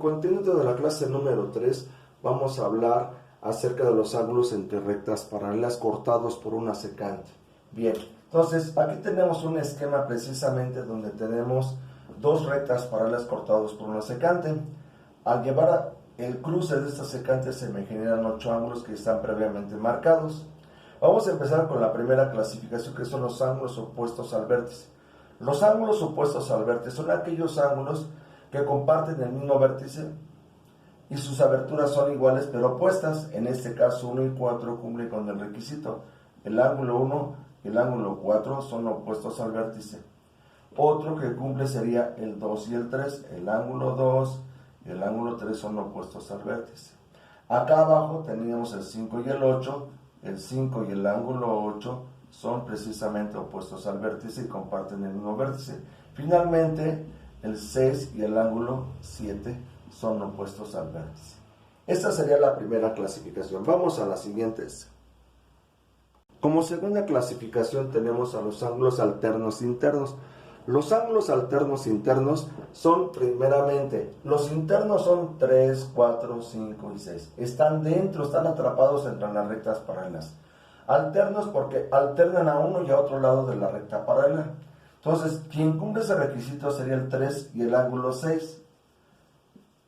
Contenido de la clase número 3 vamos a hablar acerca de los ángulos entre rectas paralelas cortados por una secante. Bien, entonces aquí tenemos un esquema precisamente donde tenemos dos rectas paralelas cortadas por una secante. Al llevar el cruce de estas secantes se me generan 8 ángulos que están previamente marcados. Vamos a empezar con la primera clasificación, que son los ángulos opuestos al vértice. Los ángulos opuestos al vértice son aquellos ángulos que comparten el mismo vértice y sus aberturas son iguales pero opuestas. En este caso 1 y 4 cumplen con el requisito. El ángulo 1 y el ángulo 4 son opuestos al vértice. Otro que cumple sería el 2 y el 3. El ángulo 2 y el ángulo 3 son opuestos al vértice. Acá abajo teníamos el 5 y el 8. El 5 y el ángulo 8 son precisamente opuestos al vértice y comparten el mismo vértice. Finalmente, el 6 y el ángulo 7 son opuestos al vértice. Esta sería la primera clasificación. Vamos a las siguientes. Como segunda clasificación tenemos a los ángulos alternos internos. Los ángulos alternos internos son primeramente, los internos son 3, 4, 5 y 6. Están dentro, están atrapados entre las rectas paralelas. Alternos porque alternan a uno y a otro lado de la recta paralela. Entonces, quien cumple ese requisito sería el 3 y el ángulo 6.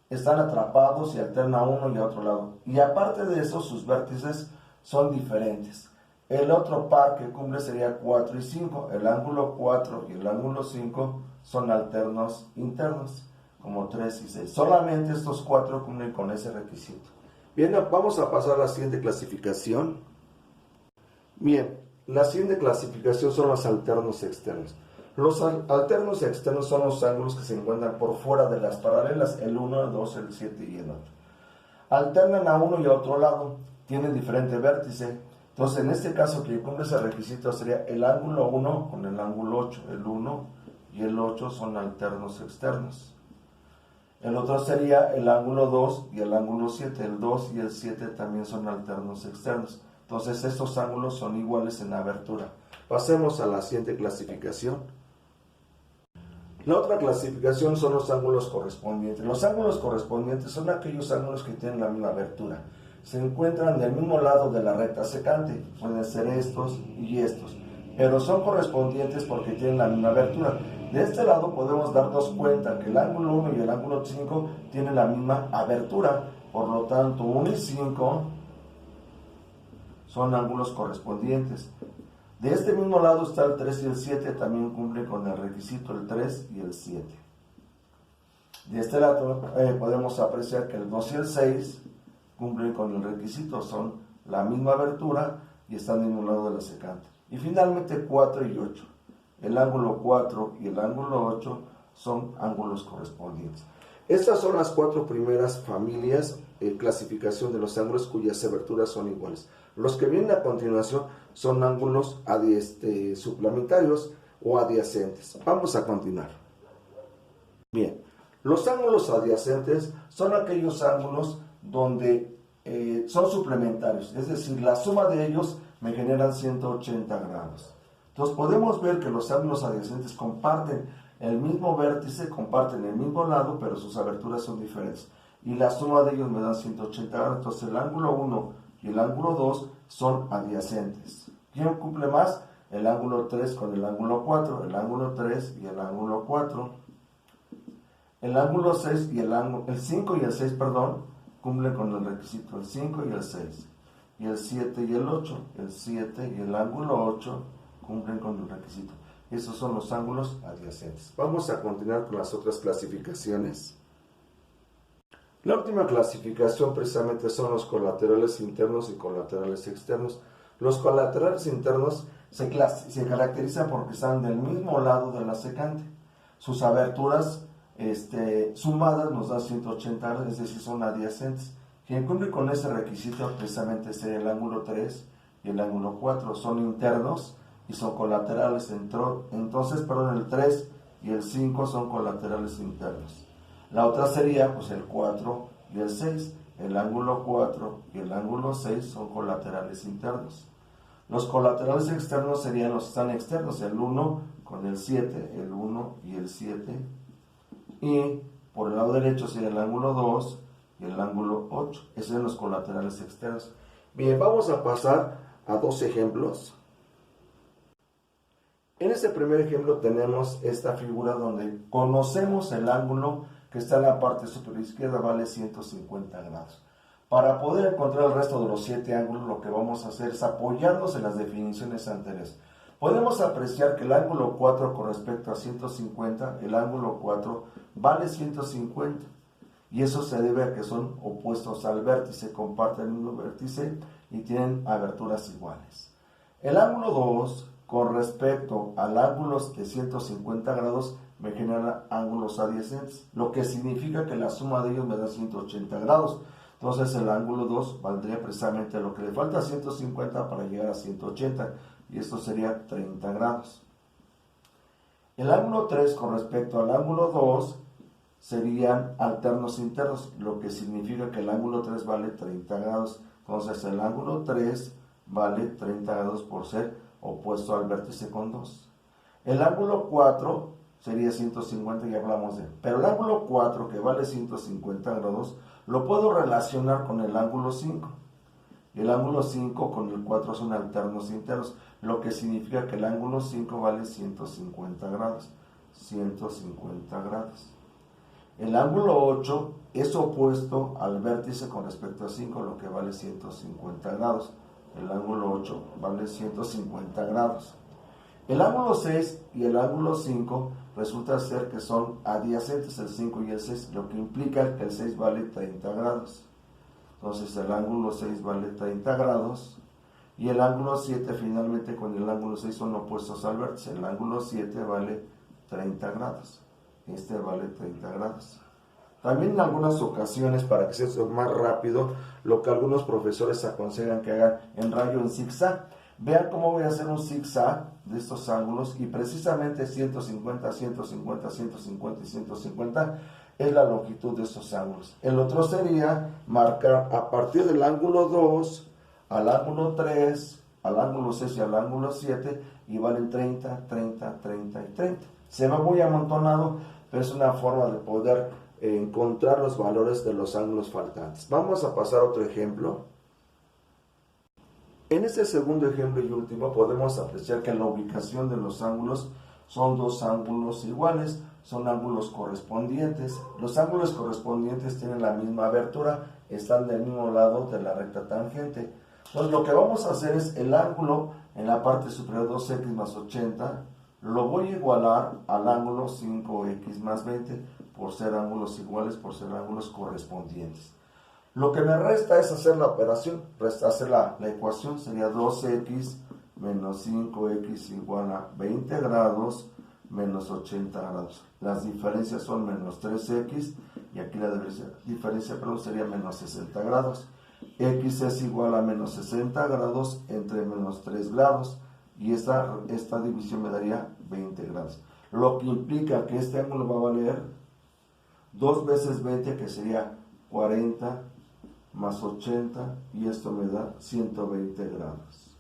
Están atrapados y alternan a uno y a otro lado. Y aparte de eso, sus vértices son diferentes. El otro par que cumple sería 4 y 5. El ángulo 4 y el ángulo 5 son alternos internos, como 3 y 6. Solamente estos 4 cumplen con ese requisito. Bien, vamos a pasar a la siguiente clasificación. Bien, la siguiente clasificación son los alternos externos. Los alternos externos son los ángulos que se encuentran por fuera de las paralelas, el 1, el 2, el 7 y el 8. Alternan a uno y a otro lado, tienen diferente vértice. Entonces, en este caso, quien cumple ese requisito sería el ángulo 1 con el ángulo 8. El 1 y el 8 son alternos externos. El otro sería el ángulo 2 y el ángulo 7. El 2 y el 7 también son alternos externos. Entonces, estos ángulos son iguales en abertura. Pasemos a la siguiente clasificación. La otra clasificación son los ángulos correspondientes. Los ángulos correspondientes son aquellos ángulos que tienen la misma abertura. Se encuentran del mismo lado de la recta secante. Pueden ser estos y estos, pero son correspondientes porque tienen la misma abertura. De este lado podemos darnos cuenta que el ángulo 1 y el ángulo 5 tienen la misma abertura. Por lo tanto, 1 y 5 son ángulos correspondientes. De este mismo lado está el 3 y el 7, también cumplen con el requisito el 3 y el 7. De este lado podemos apreciar que el 2 y el 6 cumplen con el requisito, son la misma abertura y están en un lado de la secante. Y finalmente 4 y 8. El ángulo 4 y el ángulo 8 son ángulos correspondientes. Estas son las 4 primeras familias, clasificación de los ángulos cuyas aberturas son iguales. Los que vienen a continuación son ángulos suplementarios o adyacentes. Vamos a continuar. Bien, los ángulos adyacentes son aquellos ángulos donde son suplementarios, es decir, la suma de ellos me generan 180 grados. Entonces podemos ver que los ángulos adyacentes comparten el mismo vértice, comparten el mismo lado, pero sus aberturas son diferentes. Y la suma de ellos me dan 180 grados. Entonces el ángulo 1 y el ángulo 2 son adyacentes. ¿Quién cumple más? El ángulo 3 con el ángulo 4, el ángulo 3 y el ángulo 4. El ángulo 6 y el 5 y el 6, cumplen con el requisito, el 5 y el 6. Y el 7 y el 8, el 7 y el ángulo 8 cumplen con el requisito. Esos son los ángulos adyacentes. Vamos a continuar con las otras clasificaciones. La última clasificación precisamente son los colaterales internos y colaterales externos. Los colaterales internos se caracterizan porque están del mismo lado de la secante. Sus aberturas sumadas nos dan 180 grados, es decir, son adyacentes. Quien cumple con ese requisito precisamente sería el ángulo 3 y el ángulo 4. Son internos y son colaterales. Entonces, el 3 y el 5 son colaterales internos. La otra sería el 4 y el 6. El ángulo 4 y el ángulo 6 son colaterales internos. Los colaterales externos serían los que están externos, el 1 con el 7, el 1 y el 7. Y Por el lado derecho sería el ángulo 2 y el ángulo 8. Esos son los colaterales externos. Bien, vamos a pasar a dos ejemplos. En este primer ejemplo tenemos esta figura donde conocemos el ángulo que está en la parte superior izquierda, vale 150 grados. Para poder encontrar el resto de los 7 ángulos, lo que vamos a hacer es apoyarnos en las definiciones anteriores. Podemos apreciar que el ángulo 4 con respecto a 150, el ángulo 4 vale 150. Y eso se debe a que son opuestos al vértice, comparten el mismo vértice y tienen aberturas iguales. El ángulo 2 con respecto al ángulo de 150 grados me genera ángulos adyacentes, lo que significa que la suma de ellos me da 180 grados. Entonces el ángulo 2 valdría precisamente lo que le falta a 150 para llegar a 180, y esto sería 30 grados. El ángulo 3 con respecto al ángulo 2 serían alternos internos, lo que significa que el ángulo 3 vale 30 grados. Entonces el ángulo 3 vale 30 grados por ser opuesto al vértice con 2. El ángulo 4 sería 150, ya hablamos de él. Pero el ángulo 4, que vale 150 grados, lo puedo relacionar con el ángulo 5. El ángulo 5 con el 4 son alternos internos, lo que significa que el ángulo 5 vale 150 grados. 150 grados. El ángulo 8 es opuesto al vértice con respecto a 5, lo que vale 150 grados. El ángulo 8 vale 150 grados. El ángulo 6 y el ángulo 5 resulta ser que son adyacentes, el 5 y el 6, lo que implica que el 6 vale 30 grados. Entonces el ángulo 6 vale 30 grados y el ángulo 7 finalmente con el ángulo 6 son opuestos al vértice. El ángulo 7 vale 30 grados. Este vale 30 grados. También en algunas ocasiones, para que sea más rápido, lo que algunos profesores aconsejan que hagan en rayo en zigzag. Vean cómo voy a hacer un zigzag de estos ángulos y precisamente 150, 150, 150 y 150 es la longitud de estos ángulos. El otro sería marcar a partir del ángulo 2 al ángulo 3, al ángulo 6 y al ángulo 7 y valen 30, 30, 30 y 30. Se va muy amontonado, pero es una forma de poder encontrar los valores de los ángulos faltantes. Vamos a pasar a otro ejemplo. En este segundo ejemplo y último podemos apreciar que la ubicación de los ángulos son dos ángulos iguales, son ángulos correspondientes. Los ángulos correspondientes tienen la misma abertura, están del mismo lado de la recta tangente. Entonces lo que vamos a hacer es el ángulo en la parte superior 2x más 80, lo voy a igualar al ángulo 5x más 20 por ser ángulos iguales, por ser ángulos correspondientes. Lo que me resta es hacer la operación, hacer la ecuación, sería 2x menos 5x igual a 20 grados menos 80 grados. Las diferencias son menos 3x y aquí la diferencia sería menos 60 grados. X es igual a menos 60 grados entre menos 3 grados y esta división me daría 20 grados. Lo que implica que este ángulo va a valer 2 veces 20, que sería 40 más 80 y esto me da 120 grados.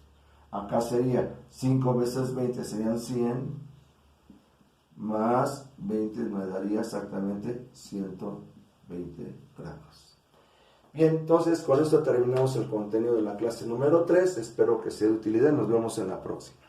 Acá sería 5 veces 20 serían 100 más 20 me daría exactamente 120 grados. Bien, entonces con esto terminamos el contenido de la clase número 3. Espero que sea de utilidad. Nos vemos en la próxima.